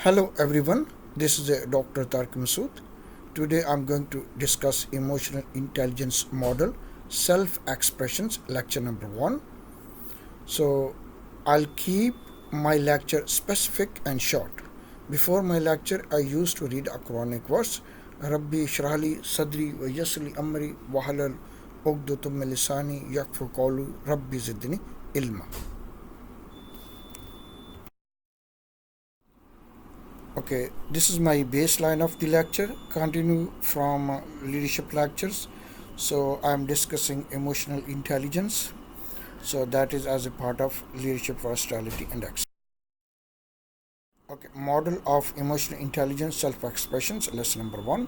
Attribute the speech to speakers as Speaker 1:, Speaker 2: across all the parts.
Speaker 1: Hello everyone, this is Dr. Tariq Masood. Today I'm going to discuss emotional intelligence model self expressions lecture number 1. So I'll keep my lecture specific and short. Before my lecture I used to read a Quranic verse Rabbi Shrali Sadri wa Yasli Amri Wahalal Ugdutum Melisani Yakfu Kaulu Rabbi Zidni Ilma. Okay, this is my baseline of the lecture. Continue from leadership lectures. So I am discussing emotional intelligence. So that is as a part of leadership versatility index. Okay, model of emotional intelligence self-expressions. Lesson number 1.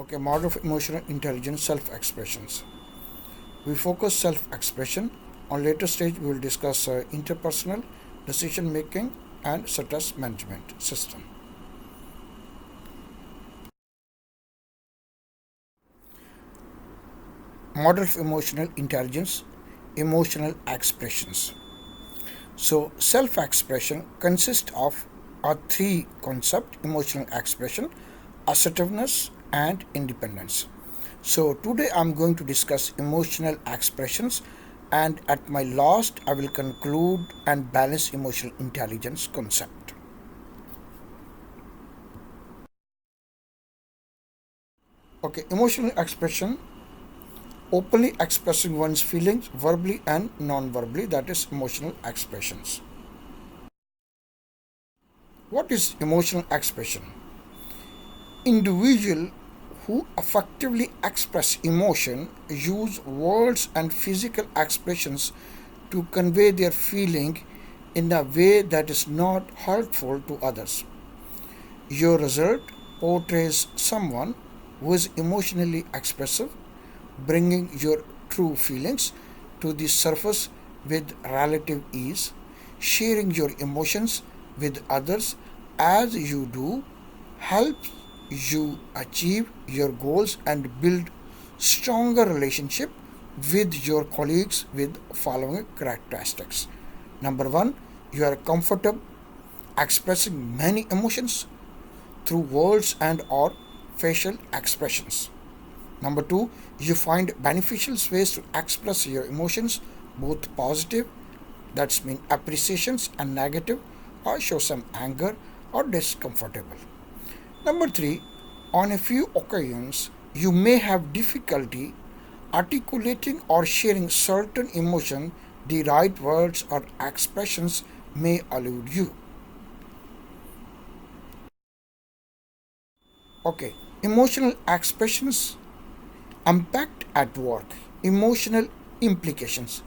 Speaker 1: Okay, model of emotional intelligence self-expressions. We focus self-expression. On later stage, we will discuss interpersonal decision making and stress management system. Model of emotional intelligence, emotional expressions. So, self expression consists of a three concept emotional expression, assertiveness, and independence. So, today I'm going to discuss emotional expressions, and at my last, I will conclude and balance emotional intelligence concept. Okay, emotional expression openly expressing one's feelings verbally and non-verbally, that is emotional expressions. What is emotional expression? Individuals who effectively express emotion use words and physical expressions to convey their feeling in a way that is not hurtful to others. Your result portrays someone who is emotionally expressive, bringing your true feelings to the surface with relative ease. Sharing your emotions with others as you do helps you achieve your goals and build stronger relationship with your colleagues with following characteristics. Number 1, you are comfortable expressing many emotions through words and or facial expressions. Number 2, you find beneficial ways to express your emotions, both positive, that's mean appreciations, and negative, or show some anger or discomfortable. Number 3, on a few occasions, you may have difficulty articulating or sharing certain emotion. The right words or expressions may elude you. Okay, emotional expressions impact at work, emotional implications.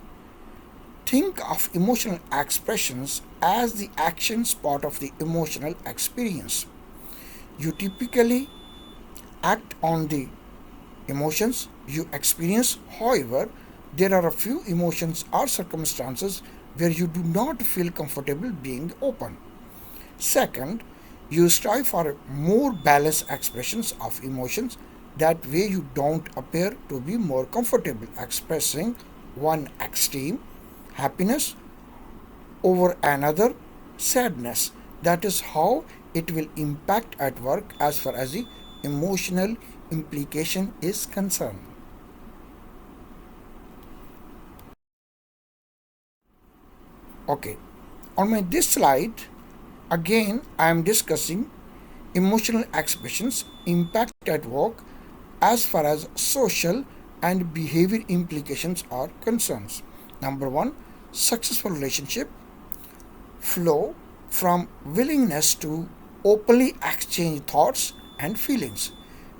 Speaker 1: Think of emotional expressions as the actions part of the emotional experience. You typically act on the emotions you experience. However, there are a few emotions or circumstances where you do not feel comfortable being open. Second, you strive for more balanced expressions of emotions. That way, you don't appear to be more comfortable expressing one extreme happiness over another sadness. That is how it will impact at work as far as the emotional implication is concerned. Okay, on my this slide, again I am discussing emotional expressions impact at work as far as social and behavior implications are concerned. Number 1, successful relationship flow from willingness to openly exchange thoughts and feelings.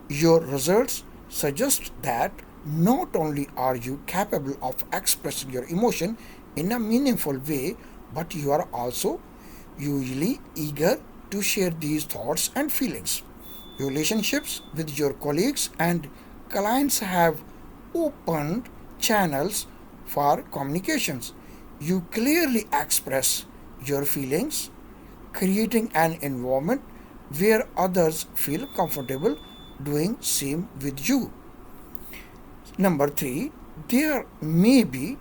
Speaker 1: Your results suggest that not only are you capable of expressing your emotion in a meaningful way, but you are also usually eager to share these thoughts and feelings. Your relationships with your colleagues and clients have opened channels for communications. You clearly express your feelings, creating an environment where others feel comfortable doing same with you. Number 3, there may be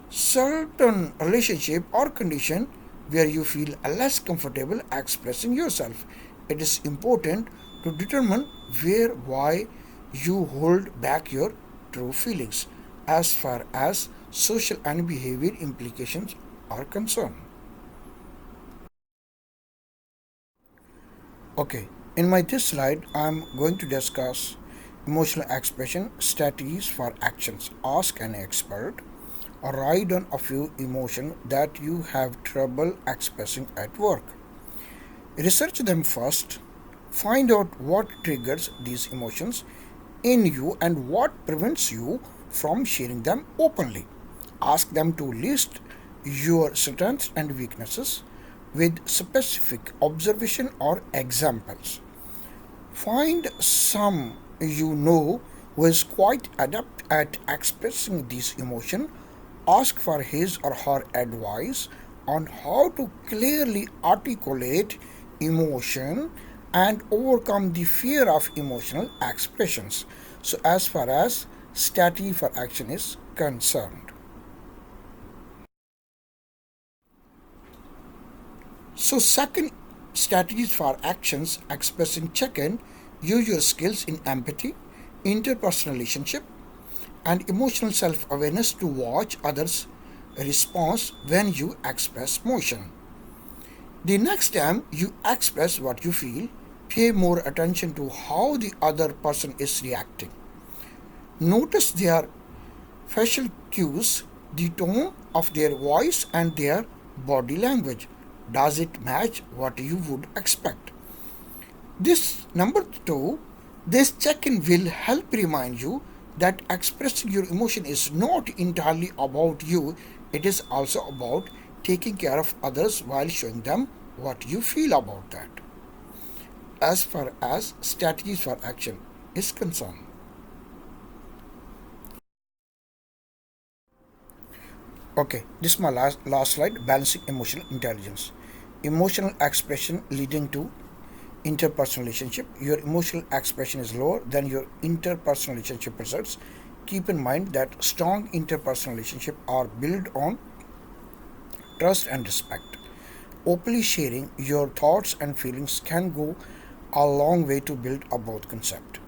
Speaker 1: certain relationship or condition where you feel less comfortable expressing yourself. It is important to determine why you hold back your true feelings as far as social and behavior implications are concerned. Okay, in my this slide, I'm going to discuss emotional expression strategies for actions. Ask an expert or write down a few emotions that you have trouble expressing at work. Research them first. Find out what triggers these emotions in you and what prevents you from sharing them openly. Ask them to list your strengths and weaknesses with specific observation or examples. Find some you know who is quite adept at expressing this emotion. Ask for his or her advice on how to clearly articulate emotion and overcome the fear of emotional expressions. So, as far as strategy for action is concerned. So, second, strategies for actions expressing check-in. Use your skills in empathy, interpersonal relationship, and emotional self-awareness to watch others' response when you express emotion. The next time you express what you feel, pay more attention to how the other person is reacting. Notice their facial cues, the tone of their voice, and their body language. Does it match what you would expect? This number two, this check-in will help remind you that expressing your emotion is not entirely about you. It is also about taking care of others while showing them what you feel about that. As far as strategies for action is concerned. Okay, this is my last slide, balancing emotional intelligence. Emotional expression leading to interpersonal relationship. Your emotional expression is lower than your interpersonal relationship results. Keep in mind that strong interpersonal relationships are built on trust and respect. Openly sharing your thoughts and feelings can go a long way to build a both concept.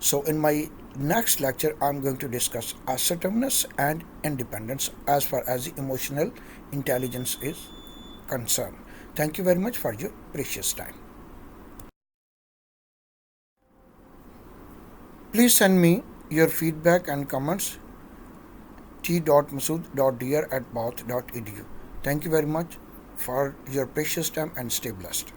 Speaker 1: So, in my next lecture, I'm going to discuss assertiveness and independence as far as the emotional intelligence is concerned. Thank you very much for your precious time. Please send me your feedback and comments t.masood.dr@bath.edu. Thank you very much for your precious time and stay blessed.